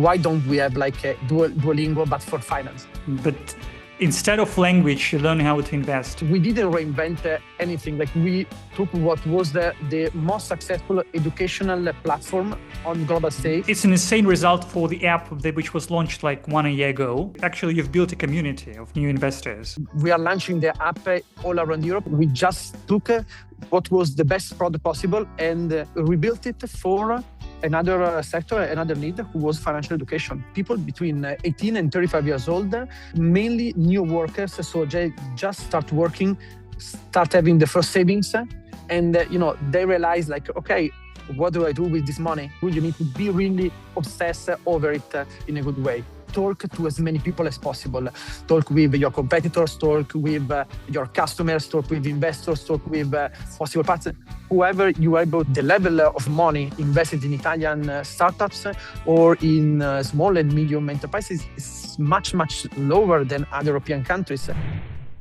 why don't we have like a Duolingo, but for finance? But instead of language, you learn how to invest. We didn't reinvent anything. Like we took what was the most successful educational platform on global stage. It's an insane result for the app which was launched like 1 year ago. Actually, you've built a community of new investors. We are launching the app all around Europe. We just took what was the best product possible and rebuilt it for another sector, another need, who was financial education. People between 18 and 35 years old, mainly new workers. So they just start working, start having the first savings, and they realize like, okay, what do I do with this money? You need to be really obsessed over it in a good way. Talk to as many people as possible. Talk with your competitors, talk with your customers, talk with investors, talk with possible partners. Whoever you are about the level of money invested in Italian startups or in small and medium enterprises is much, much lower than other European countries.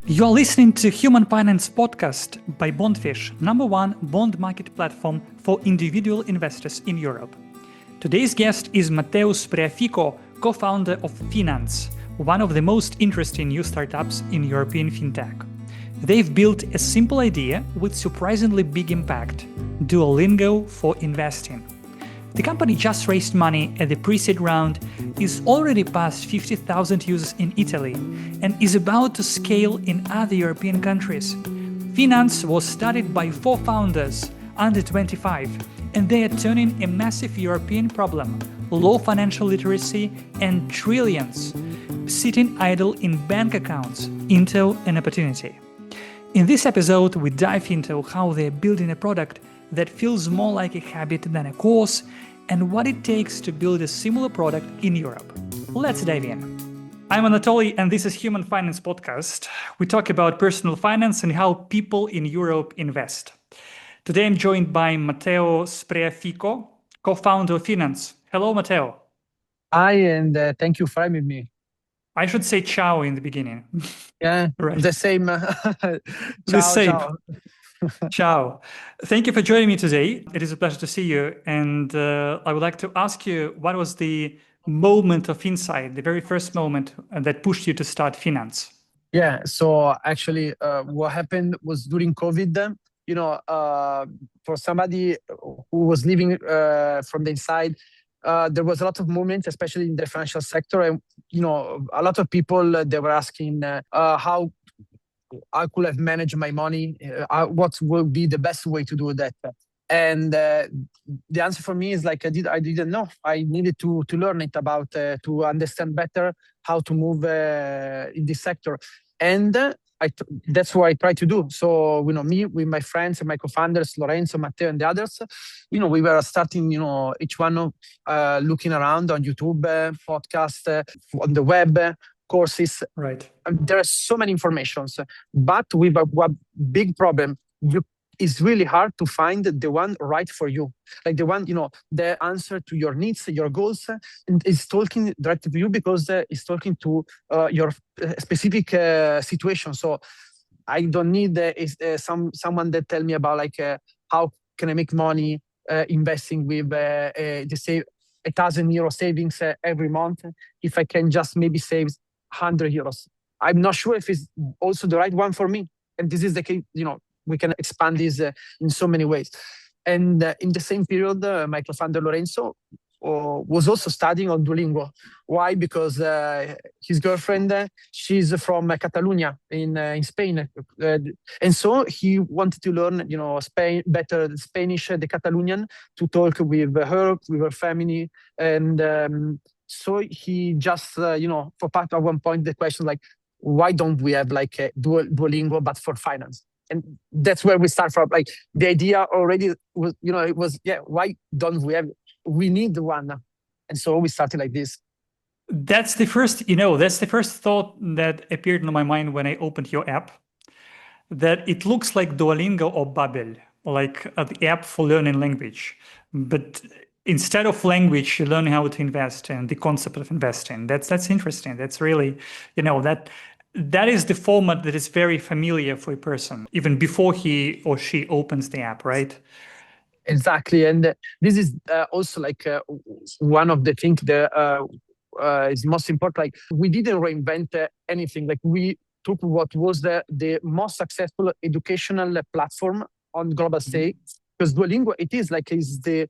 You're listening to Human Finance Podcast by Bondfish, #1 bond market platform for individual investors in Europe. Today's guest is Matteo Spreafico, co-founder of Finanz, one of the most interesting new startups in European fintech. They've built a simple idea with surprisingly big impact: Duolingo for investing. The company just raised money at the pre-seed round, is already past 50,000 users in Italy, and is about to scale in other European countries. Finanz was started by 4 founders under 25, and they are turning a massive European problem, low financial literacy and trillions sitting idle in bank accounts, into an opportunity. In this episode, we dive into how they're building a product that feels more like a habit than a course, and what it takes to build a similar product in Europe. Let's dive in. I'm Anatoly, and this is Human Finance Podcast. We talk about personal finance and how people in Europe invest. Today I'm joined by Matteo Spreafico, co-founder of Finanz. Hello, Matteo. Hi, and thank you for having me. I should say ciao in the beginning. Yeah, right. The same. The same. Ciao. Ciao. Thank you for joining me today. It is a pleasure to see you. And I would like to ask you, what was the moment of insight, the very first moment that pushed you to start Finanz? Yeah, so actually what happened was during COVID, for somebody who was living from the inside, there was a lot of movement, especially in the financial sector. And, a lot of people, they were asking how I could have managed my money, what would be the best way to do that. And the answer for me is like, I didn't know. I needed to learn it about, to understand better how to move in this sector. And that's what I try to do. So, me with my friends and my co-founders, Lorenzo, Matteo, and the others, we were starting, each one looking around on YouTube, podcast, on the web, courses. Right. There are so many informations, but with a big problem. It's really hard to find the one right for you, like the one, the answer to your needs, your goals, and it's talking directly to you because it's talking to your specific situation. So I don't need someone that tell me about like how can I make money investing with say €1,000 savings every month if I can just maybe save €100. I'm not sure if it's also the right one for me, and this is the case. We can expand this in so many ways. And in the same period, my co-founder Lorenzo was also studying on Duolingo. Why? Because his girlfriend, she's from Catalonia in Spain. And so he wanted to learn, better Spanish, the Catalonian, to talk with her family. And so he just, for part at one point, the question like, why don't we have like a Duolingo, but for finance? And that's where we start from. Like the idea already was, it was, why don't we have, we need one. And so we started like this. That's the first thought that appeared in my mind when I opened your app, that it looks like Duolingo or Babel, like the app for learning language. But instead of language, you learn how to invest and the concept of investing. That's interesting. That's really, that is the format that is very familiar for a person, even before he or she opens the app, right? Exactly, and this is also like one of the things that is most important. Like we didn't reinvent anything. Like we took what was the most successful educational platform on global stage. Because Duolingo, it is like is the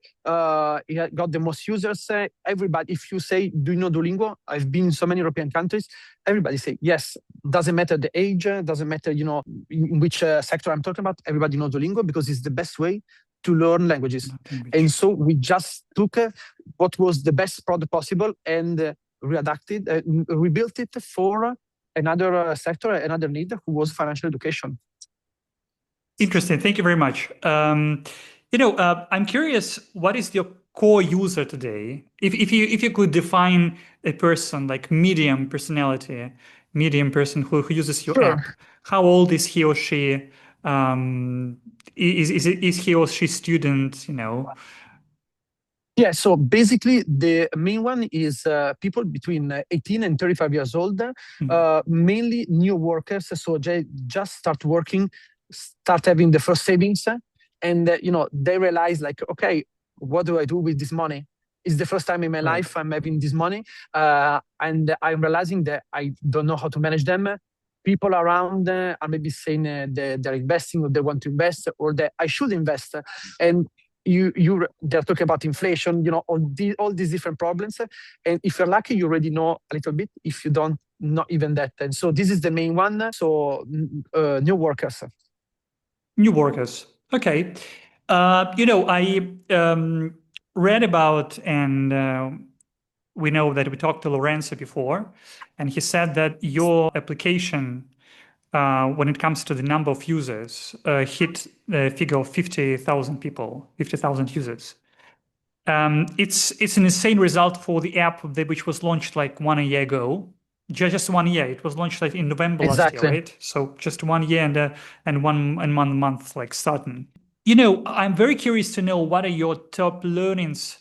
it got the most users. Everybody, if you say, "Do you know Duolingo?" I've been in so many European countries. Everybody say yes. Doesn't matter the age. Doesn't matter in which sector I'm talking about. Everybody knows Duolingo because it's the best way to learn languages. And so we just took what was the best product possible and rebuilt it for another sector, another need, who was financial education. Interesting. Thank you very much. I'm curious, what is your core user today? If you could define a person like medium personality, medium person who uses your app, how old is he or she? Is he or she student? Yeah, so basically the main one is people between 18 and 35 years old, mainly new workers. So they just start working, start having the first savings, and they realize like, okay, what do I do with this money? It's the first time in my life I'm having this money, and I'm realizing that I don't know how to manage them. People around are maybe saying they're investing, or they want to invest, or that I should invest, and they're talking about inflation, all these different problems. And if you're lucky, you already know a little bit. If you don't, not even that. And so this is the main one. So new workers. New workers. Okay. I read about, and we know that we talked to Lorenzo before, and he said that your application, when it comes to the number of users, hit the figure of 50,000 people, 50,000 users. It's an insane result for the app which was launched like 1 year ago. Just 1 year. It was launched like in November last year, right? So just 1 year and one month like starting. I'm very curious to know what are your top learnings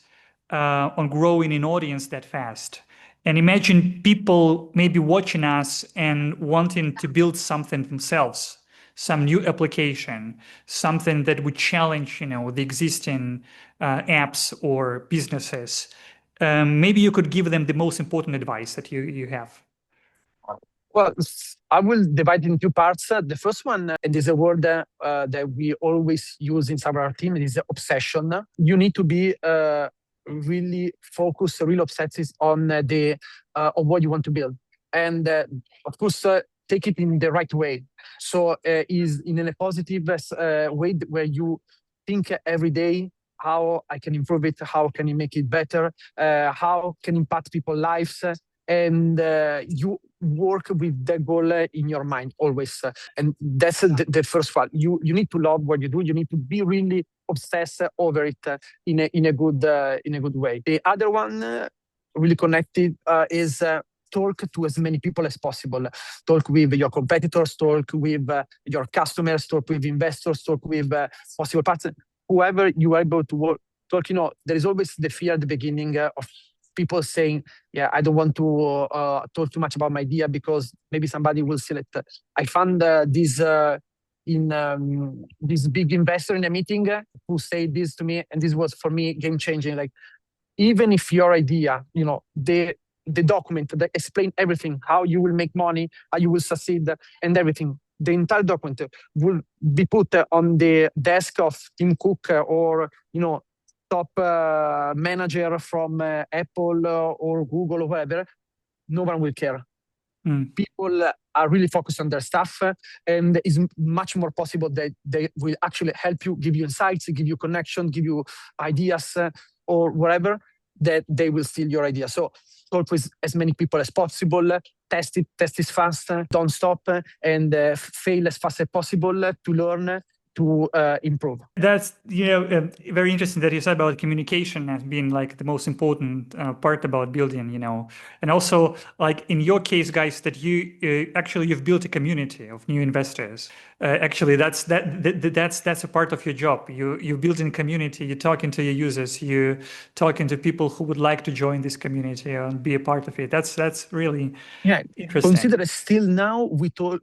on growing an audience that fast. And imagine people maybe watching us and wanting to build something themselves, some new application, something that would challenge, the existing apps or businesses. Maybe you could give them the most important advice that you have. Well, I will divide in two parts. The first one, and is a word that we always use inside our team, is obsession. You need to be really focused, really obsessed on on what you want to build, and of course, take it in the right way. So, is in a positive way where you think every day how I can improve it, how can you make it better, how can impact people's lives, and you work with the goal in your mind always. And that's the first one. You need to love what you do. You need to be really obsessed over it in a good way. The other one, really connected, is talk to as many people as possible. Talk with your competitors, talk with your customers, talk with investors, talk with possible partners, whoever you are able to talk. There is always the fear at the beginning of people saying, yeah, I don't want to talk too much about my idea because maybe somebody will sell it. I found this big investor in a meeting who said this to me, and this was for me game changing. Like, even if your idea, the document that explain everything, how you will make money, how you will succeed, and everything, the entire document will be put on the desk of Tim Cook or top manager from Apple or Google or whatever. No one will care. People are really focused on their stuff, and it's much more possible that they will actually help you, give you insights, give you connection, give you ideas or whatever, that they will steal your idea. So talk with as many people as possible, test it fast, don't stop, and fail as fast as possible to learn, to improve. That's very interesting that you said about communication as being like the most important part about building, and also like in your case, guys, that you actually you've built a community of new investors. Actually, that's a part of your job. You building community. You're talking to your users. You talking to people who would like to join this community and be a part of it. That's really interesting. Consider still now we talk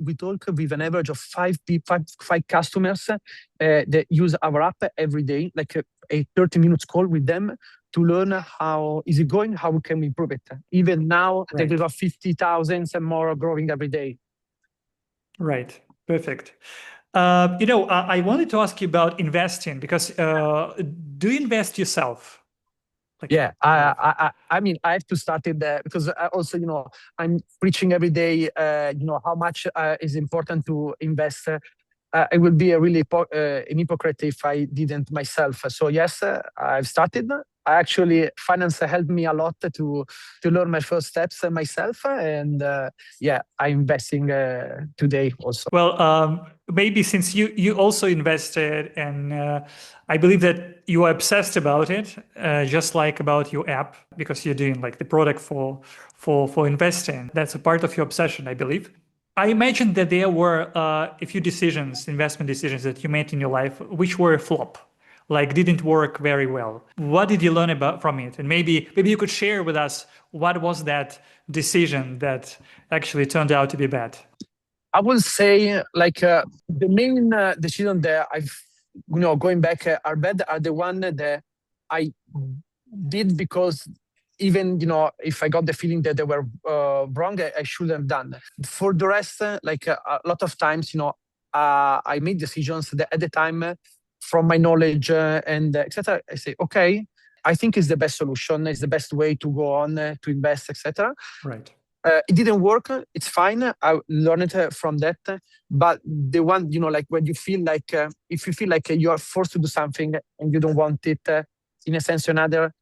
with an average of five customers they use our app every day, like a 30 minutes call with them to learn how is it going, how we can improve it. Even now, Right. there are 50,000 and more growing every day. Right. Perfect. I wanted to ask you about investing because do you invest yourself? Yeah, I mean, I have to start it there because I also, I'm preaching every day, how much is important to invest. It would be a really an hypocrite if I didn't myself. So yes, I've started. Actually, finance helped me a lot to learn my first steps myself, and yeah, I'm investing today also. Well, maybe since you also invested, and I believe that you are obsessed about it, just like about your app, because you're doing like the product for investing. That's a part of your obsession, I believe. I imagine that there were a few decisions, investment decisions that you made in your life, which were a flop, like didn't work very well. What did you learn about from it? And maybe you could share with us what was that decision that actually turned out to be bad. I will say like the main decision that I've, going back are bad are the one that I did because even, if I got the feeling that they were wrong, I should have done. For the rest, like a lot of times, I made decisions that at the time, from my knowledge and etc., I say, okay, I think it's the best solution, it's the best way to go on to invest, etc. Right. It didn't work. It's fine. I learned from that. But the one, like when you feel like, if you feel like you are forced to do something and you don't want it, in a sense or another,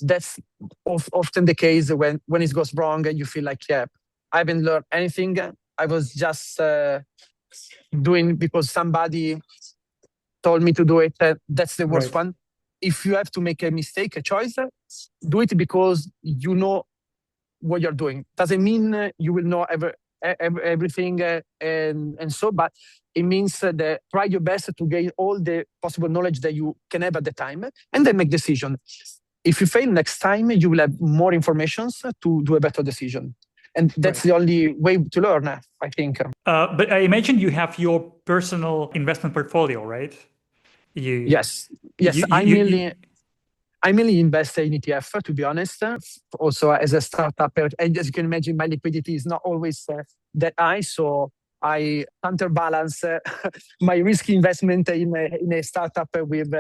that's often the case when it goes wrong and you feel like, yeah, I haven't learned anything. I was just doing because somebody told me to do it. That's the worst one. If you have to make a mistake, a choice, do it because you know what you're doing. Doesn't mean you will know everything and so, but it means that try your best to gain all the possible knowledge that you can have at the time and then make decision. If you fail next time, you will have more information to do a better decision. And that's the only way to learn, I think. But I imagine you have your personal investment portfolio, right? Yes. I mainly invest in ETF, to be honest. Also, as a startup, and as you can imagine, my liquidity is not always that high. So I counterbalance my risky investment in a startup with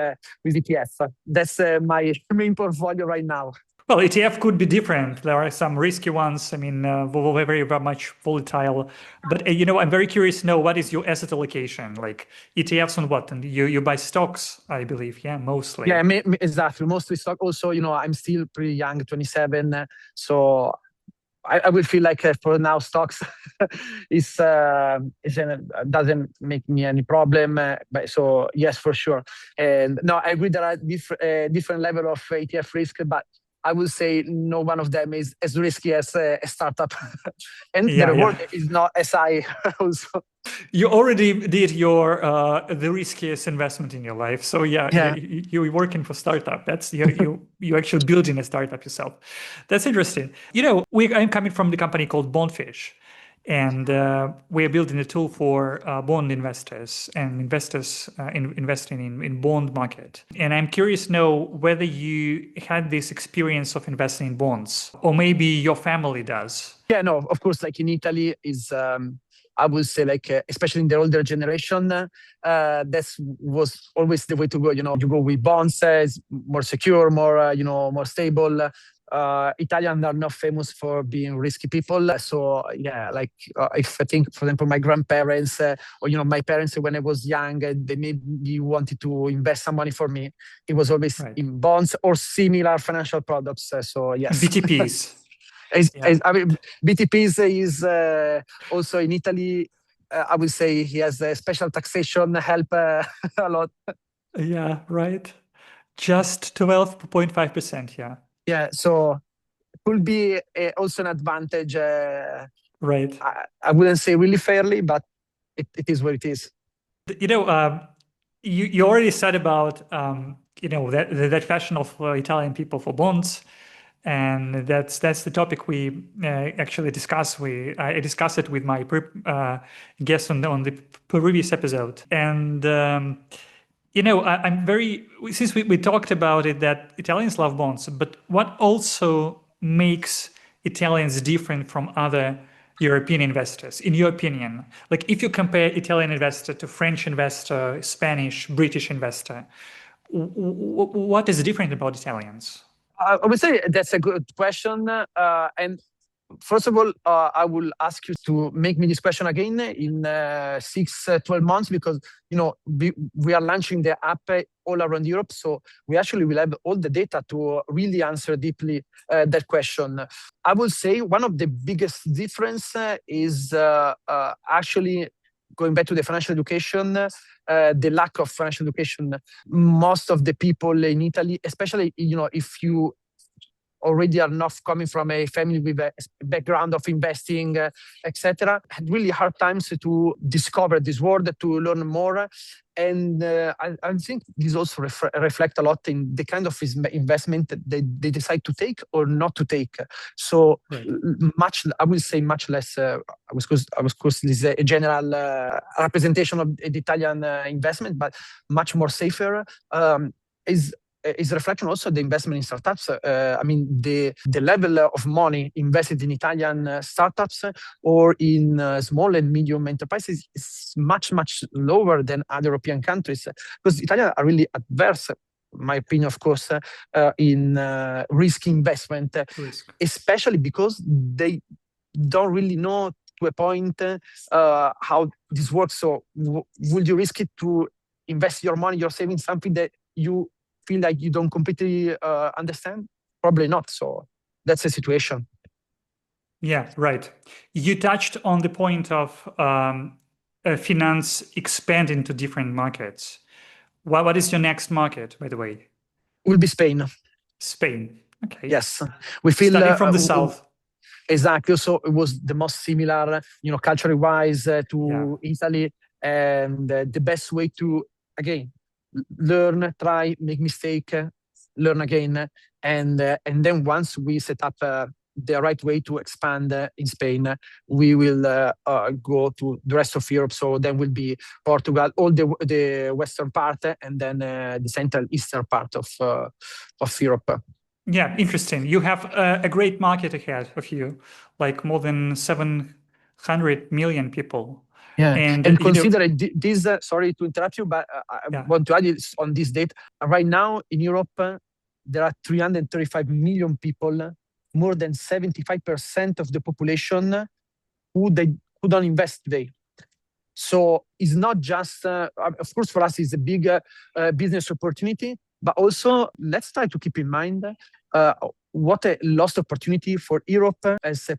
ETF. That's my main portfolio right now. Well, ETF could be different. There are some risky ones. I mean, very much volatile. But I'm very curious to know what is your asset allocation, like ETFs on what? And you buy stocks, I believe. Yeah, mostly. Yeah, exactly. Mostly stock. Also, I'm still pretty young, 27. So I would feel like for now stocks doesn't make me any problem. But so yes, for sure. And no, I agree there are different level of ETF risk, but I would say no one of them is as risky as a startup, and the reward is not as high. Also, you already did your the riskiest investment in your life, so you're working for startup. That's you actually building a startup yourself. That's interesting. I'm coming from the company called Bondfish. And we are building a tool for bond investors and investors investing in bond market. And I'm curious to know whether you had this experience of investing in bonds, or maybe your family does. Yeah, no, of course, like in Italy is, I would say, like, especially in the older generation, that was always the way to go. You go with bonds, it's more secure, more, more stable. Italians are not famous for being risky people. So yeah, like if I think, for example, my grandparents or my parents when I was young, they maybe wanted to invest some money for me. It was always in bonds or similar financial products. So yes, BTPs. I mean, BTPs is also in Italy. I would say he has a special taxation help a lot. Yeah, right. Just 12.5%. Yeah. Yeah, so could be also an advantage. Right. I wouldn't say really fairly, but it is what it is. You already said about that fashion of Italian people for bonds, And that's the topic we actually discuss. I discussed it with my guest on the previous episode. And I'm very, since we talked about it, that Italians love bonds, but what also makes Italians different from other European investors, in your opinion? Like if you compare Italian investor to French investor, Spanish, British investor, what is different about Italians? I would say that's a good question. And first of all, I will ask you to make me this question again in 12 months, because we are launching the app all around Europe. So we actually will have all the data to really answer deeply that question. I will say one of the biggest difference is actually going back to the financial education, the lack of financial education. Most of the people in Italy, especially if you already are not coming from a family with a background of investing, etc., had really hard times to discover this world, to learn more. And I think this also reflect a lot in the kind of investment that they decide to take or not to take. So right. I will say much less. I was this is a general representation of the Italian investment, but much more safer. Is reflection also the investment in startups. I mean, the level of money invested in Italian startups or in small and medium enterprises is much, much lower than other European countries, because Italians are really adverse, in my opinion, of course, in risk investment, especially because they don't really know to a point how this works. So would you risk it to invest your money, your savings, something that you feel like you don't completely understand? Probably not. So that's the situation. Yeah, right. You touched on the point of Finanz expanding to different markets. What is your next market, by the way? Will be Spain. Spain. Okay. Yes, we feel starting from the south. Exactly. So it was the most similar, culturally wise to Italy, and the best way to again learn, try, make mistake, learn again, and then once we set up the right way to expand in Spain, we will go to the rest of Europe. So then will be Portugal, all the western part, and then the central eastern part of Europe. Yeah, interesting. You have a great market ahead of you, like more than 700 million people. Yeah, and consider this. Sorry to interrupt you, but I want to add it on this date. Right now in Europe, there are 335 million people, more than 75% of the population who don't invest today. So it's not just, of course, for us, it's a big business opportunity, but also let's try to keep in mind what a lost opportunity for Europe as a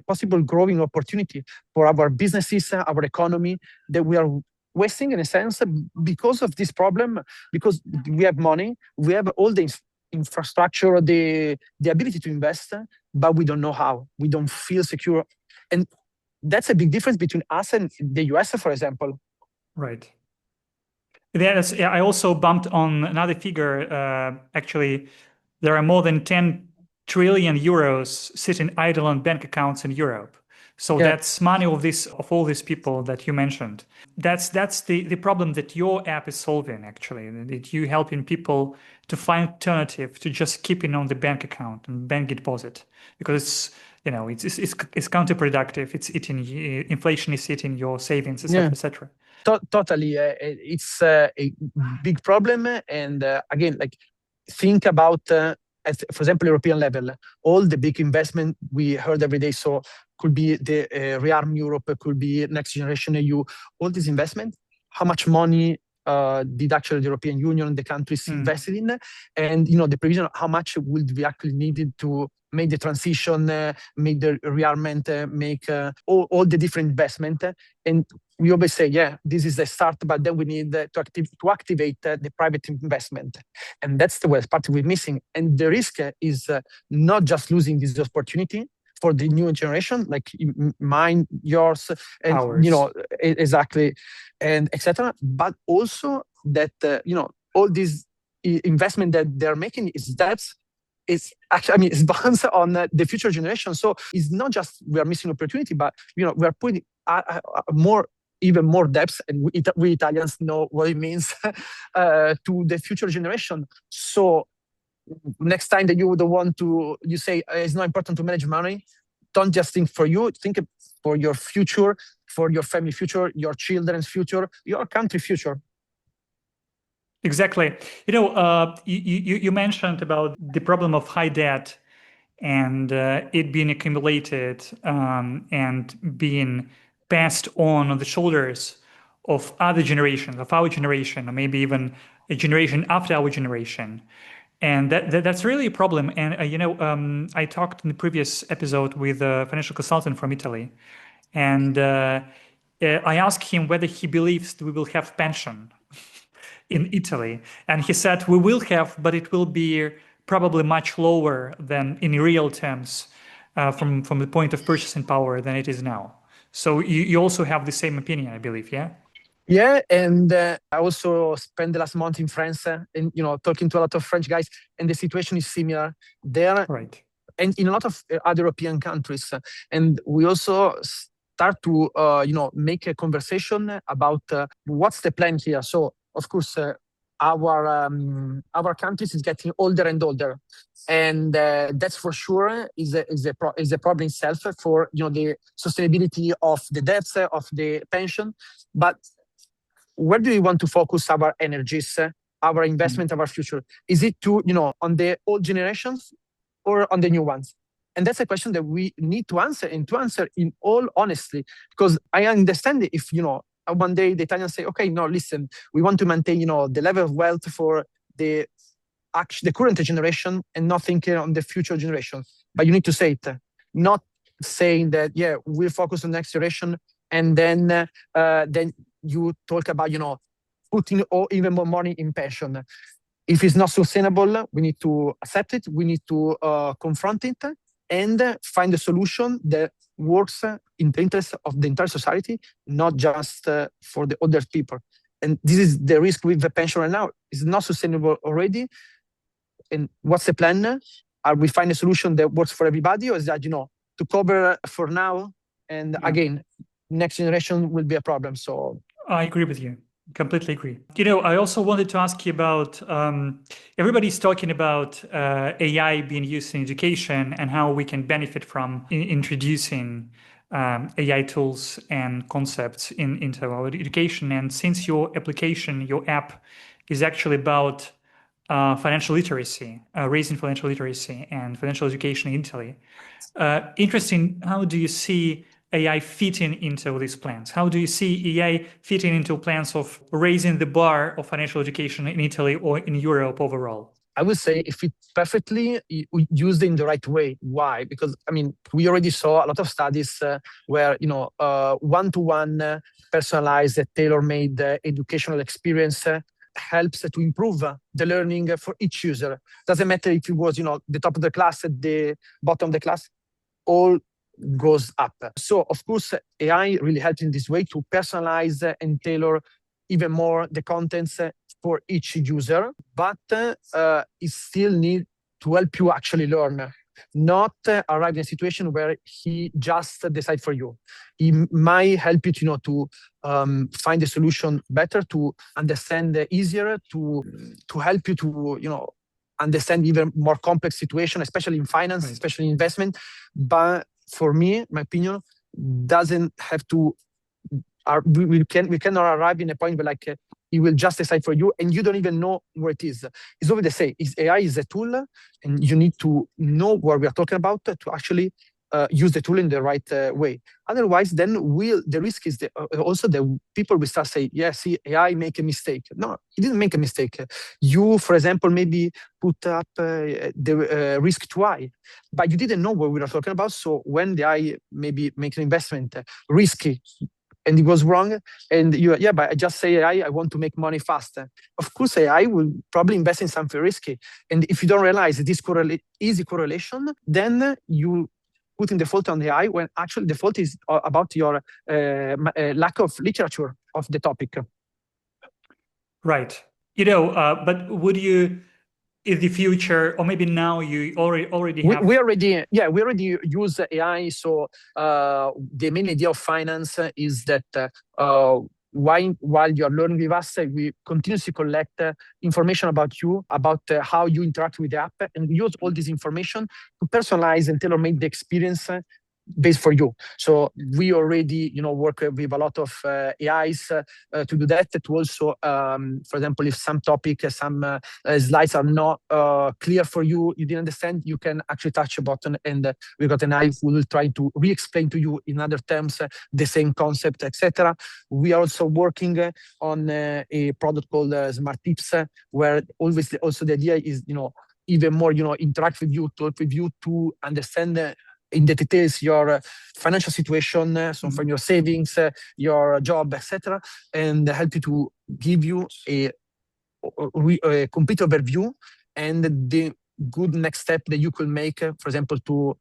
possible growing opportunity for our businesses, our economy, that we are wasting in a sense because of this problem, because we have money, we have all the infrastructure, the ability to invest, but we don't know how, we don't feel secure. And that's a big difference between us and the US, for example. Right. I also bumped on another figure. Actually, there are more than 10 trillion euros sitting idle on bank accounts in Europe. So that's money of all these people that you mentioned. That's the problem that your app is solving, actually. That you helping people to find alternative to just keeping on the bank account and bank deposit, because it's counterproductive. It's eating inflation is eating your savings, etc., etc. Totally, it's a big problem. And again, like think about. For example, European level, all the big investment we heard every day. So could be the ReArm Europe, could be Next Generation EU. All this investment, how much money did actually the European Union, the countries invested in, and the provision, how much would we actually needed to make the transition, make the rearmament, make all the different investment. And we always say, this is the start, but then we need to activate the private investment. And that's the worst part we're missing. And the risk is not just losing this opportunity for the new generation, like mine, yours, and ours. Exactly, and etc. But also that all these investment that they're making is debts it's actually, I mean, it's bounce on the future generation. So it's not just we are missing opportunity, but we are putting even more depth, and we Italians know what it means to the future generation. So next time that you don't want to, you say it's not important to manage money. Don't just think for you. Think for your future, for your family future, your children's future, your country future. Exactly. You mentioned about the problem of high debt and it being accumulated and being passed on the shoulders of other generations, of our generation, or maybe even a generation after our generation. And that's really a problem. And, I talked in the previous episode with a financial consultant from Italy. And I asked him whether he believes we will have pension in Italy. And he said, we will have, but it will be probably much lower than in real terms from the point of purchasing power than it is now. So you also have the same opinion, I believe, yeah? Yeah, and I also spent the last month in France, and talking to a lot of French guys, and the situation is similar there, right? And in a lot of other European countries. And we also start to, make a conversation about what's the plan here. So, of course, our countries is getting older and older, and that's for sure is a problem itself for the sustainability of the debts of the pension, but where do we want to focus our energies, our investment, our future? Is it to, on the old generations or on the new ones? And that's a question that we need to answer, and to answer in all honesty, because I understand if, one day the Italians say, okay, no, listen, we want to maintain, the level of wealth for the current generation and not thinking on the future generation. But you need to say it, not saying that, yeah, we'll focus on the next generation, and then you talk about, putting even more money in pension. If it's not sustainable, we need to accept it. We need to confront it and find a solution that works in the interest of the entire society, not just for the older people. And this is the risk with the pension right now. It's not sustainable already. And what's the plan? Are we find a solution that works for everybody, or is that, to cover for now, and again, next generation will be a problem? So I agree with you. Completely agree. I also wanted to ask you about, everybody's talking about AI being used in education and how we can benefit from introducing AI tools and concepts into our education. And since your application, your app is actually about financial literacy, raising financial literacy and financial education in Italy, interesting, how do you see AI fitting into these plans? How do you see AI fitting into plans of raising the bar of financial education in Italy or in Europe overall? I would say if it perfectly used in the right way. Why? Because we already saw a lot of studies where one-to-one personalized, tailor-made educational experience helps to improve the learning for each user. Doesn't matter if it was the top of the class, at the bottom of the class, all goes up. So of course, AI really helps in this way to personalize and tailor even more the contents for each user, but it still needs to help you actually learn, not arrive in a situation where he just decides for you. He might help you to find a solution better, to understand easier, to help you to understand even more complex situation, especially in finance, especially in investment. But for me, my opinion, doesn't have to. We cannot arrive in a point where he will just decide for you, and you don't even know where it is. It's always the same. AI is a tool, and you need to know what we are talking about to actually use the tool in the right way. Otherwise, then the risk is also that people will start saying, yeah, see, AI make a mistake. No, he didn't make a mistake. You, for example, maybe put up the risk too high, but you didn't know what we were talking about. So when the AI maybe make an investment risky, and it was wrong, and but I just say AI, I want to make money faster. Of course, AI will probably invest in something risky. And if you don't realize this easy correlation, then you put in the fault on AI, when actually the fault is about your lack of literature of the topic. Right. But would you in the future, or maybe now you already have? We already use AI. So the main idea of finance is that while you're learning with us, we continuously collect information about you, about how you interact with the app, and use all this information to personalize and tailor-make the experience based for you. So we already, work with a lot of AIs to do that. To also, for example, if some topic, some slides are not clear for you, you didn't understand, you can actually touch a button, and we got an AI who will try to re-explain to you in other terms the same concept, etc. We are also working on a product called Smart Tips, where always also the idea is, even more, interact with you, talk with you to understand in the details your financial situation, so from your savings, your job, etc., and help you to give you a complete overview and the good next step that you could make. For example, to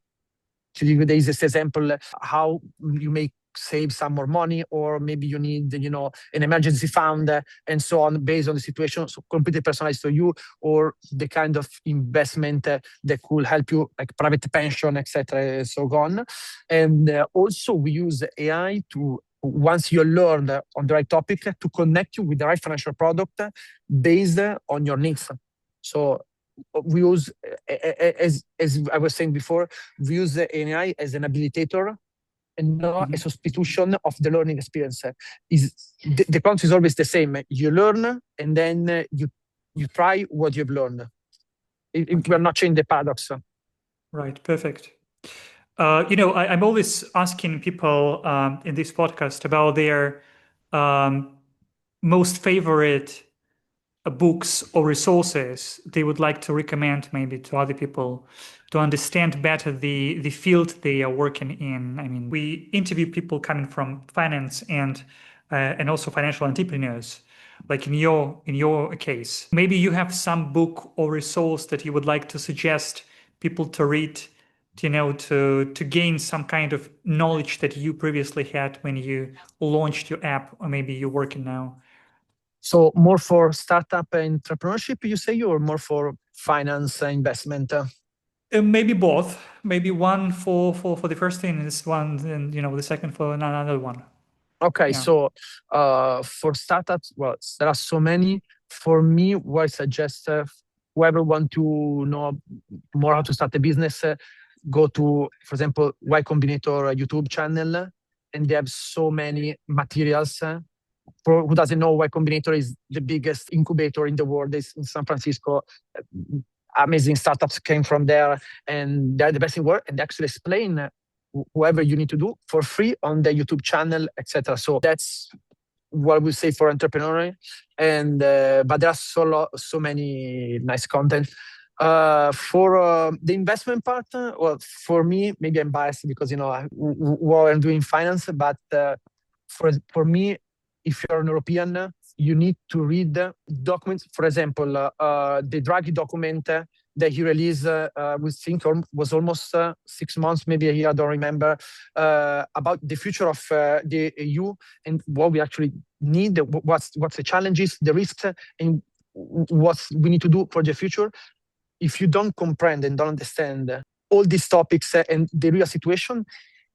give you the easiest example, how you may save some more money, or maybe you need, an emergency fund, and so on, based on the situation. So completely personalized to you, or the kind of investment that could help you, like private pension, etc., and so on. And also we use AI to, once you learn on the right topic, to connect you with the right financial product based on your needs. So we use, as I was saying before, we use the AI as an habilitator and not a substitution of the learning experience. The concept is always the same. You learn, and then you try what you've learned. We're not changing the paradox. Right, perfect. I'm always asking people in this podcast about their most favorite books or resources they would like to recommend maybe to other people to understand better the field they are working in. I mean, we interview people coming from finance and also financial entrepreneurs, like in your case. Maybe you have some book or resource that you would like to suggest people to read, to gain some kind of knowledge that you previously had when you launched your app, or maybe you're working now. So more for startup entrepreneurship, you say, or more for finance investment? Maybe both. Maybe one for the first thing is one, and the second for another one. Okay, Yeah. So for startups, well, there are so many. For me, what I suggest, whoever want to know more how to start a business, go to, for example, Y Combinator YouTube channel, and they have so many materials. For who doesn't know, Y Combinator is the biggest incubator in the world. It's in San Francisco. Amazing startups came from there, and they're the best in the world. And they actually explain whoever you need to do for free on the YouTube channel, etc. So that's what we say for entrepreneur. And but there are so many nice content. For the investment part, well, for me, maybe I'm biased because while I'm doing finance, but for me, if you're an European, you need to read documents. For example, the Draghi document that he released, we think was almost 6 months, maybe a year, I don't remember, about the future of the EU and what we actually need, what's the challenges, the risks, and what we need to do for the future. If you don't comprehend and don't understand all these topics and the real situation,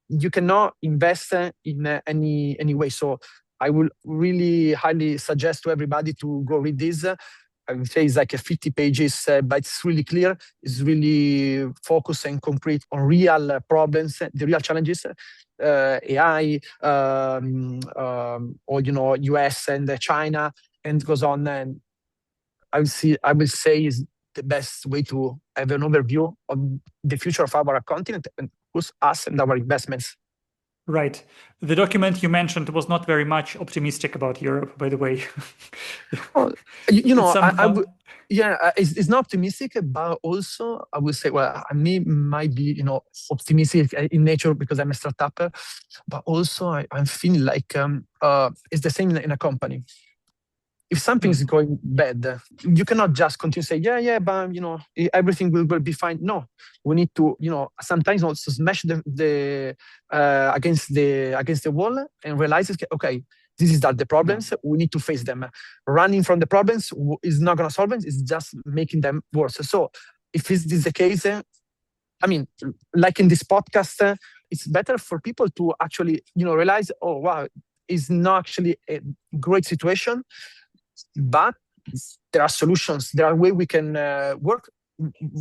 you cannot invest in any way. So I will really highly suggest to everybody to go read this. I would say it's like 50 pages, but it's really clear. It's really focused and concrete on real problems, the real challenges, AI, or US and China, and goes on. And I will say is the best way to have an overview of the future of our continent and us and our investments. Right. The document you mentioned was not very much optimistic about Europe, by the way. It's not optimistic, but also I would say, well, I might be, optimistic in nature because I'm a startup, but also I'm feeling like it's the same in a company. If something is going bad, you cannot just continue to say, but everything will be fine. No, we need to, sometimes also smash the against the wall and realize, okay, This is that the problems, we need to face them. Running from the problems is not going to solve it, it's just making them worse. So if this is the case, I mean, like in this podcast, it's better for people to actually, realize, oh, wow, it's not actually a great situation, but there are solutions. There are ways we can work.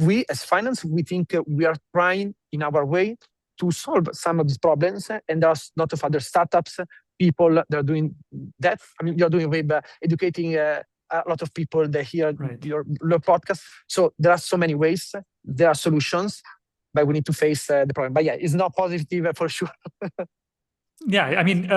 We, as finance, we think we are trying in our way to solve some of these problems, and there's a lot of other startups, people that are doing that. I mean, you're doing web educating a lot of people that hear your podcast. So there are so many ways. There are solutions, but we need to face the problem. But yeah, it's not positive for sure. Yeah, I mean,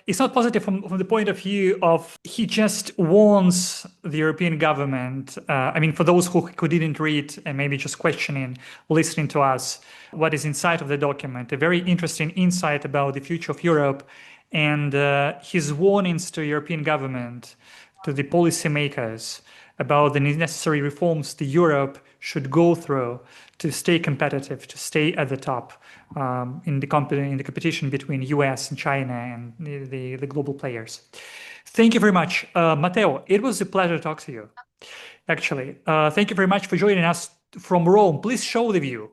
it's not positive from the point of view of he just warns the European government. I mean, for those who didn't read and maybe just questioning, listening to us, what is inside of the document, a very interesting insight about the future of Europe and his warnings to European government, to the policymakers about the necessary reforms the Europe should go through to stay competitive, to stay at the top in the competition between US and China and the global players. Thank you very much. Matteo, it was a pleasure to talk to you, actually. Thank you very much for joining us from Rome. Please show the view.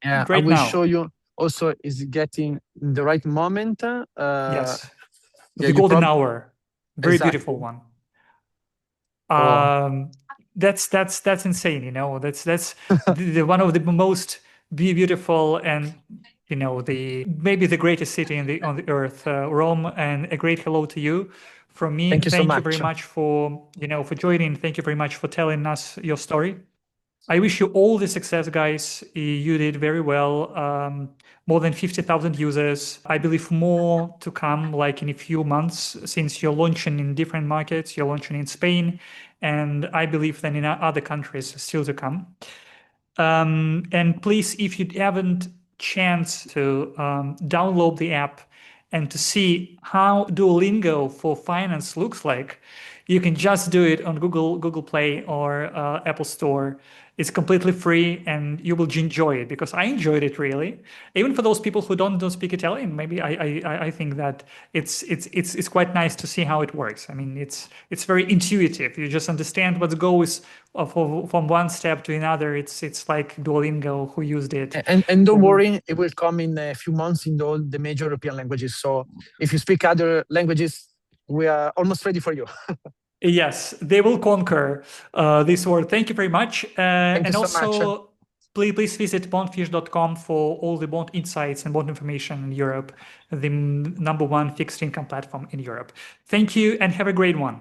Yeah, I will show you also is getting the right moment. Yes, the golden hour. Very beautiful one. That's insane, that's one of the most beautiful and maybe the greatest city on the earth, Rome, and a great hello to you from me. Thank you so much. You very much for for joining. Thank you very much for telling us your story. I wish you all the success, guys. You did very well. More than 50,000 users. I believe more to come, like in a few months, since you're launching in different markets. You're launching in Spain, and I believe then in other countries still to come. And please, if you haven't chance to download the app and to see how Duolingo for finance looks like, you can just do it on Google Play or Apple Store. It's completely free and you will enjoy it, because I enjoyed it really. Even for those people who don't speak Italian, maybe I think that it's quite nice to see how it works. I mean, it's very intuitive. You just understand what goes from one step to another. It's like Duolingo who used it. And don't worry, it will come in a few months in all the major European languages. So if you speak other languages, we are almost ready for you. Yes, they will conquer this world. Thank you very much. Thank you so much. Please visit bondfish.com for all the bond insights and bond information in Europe, the #1 fixed income platform in Europe. Thank you and have a great one.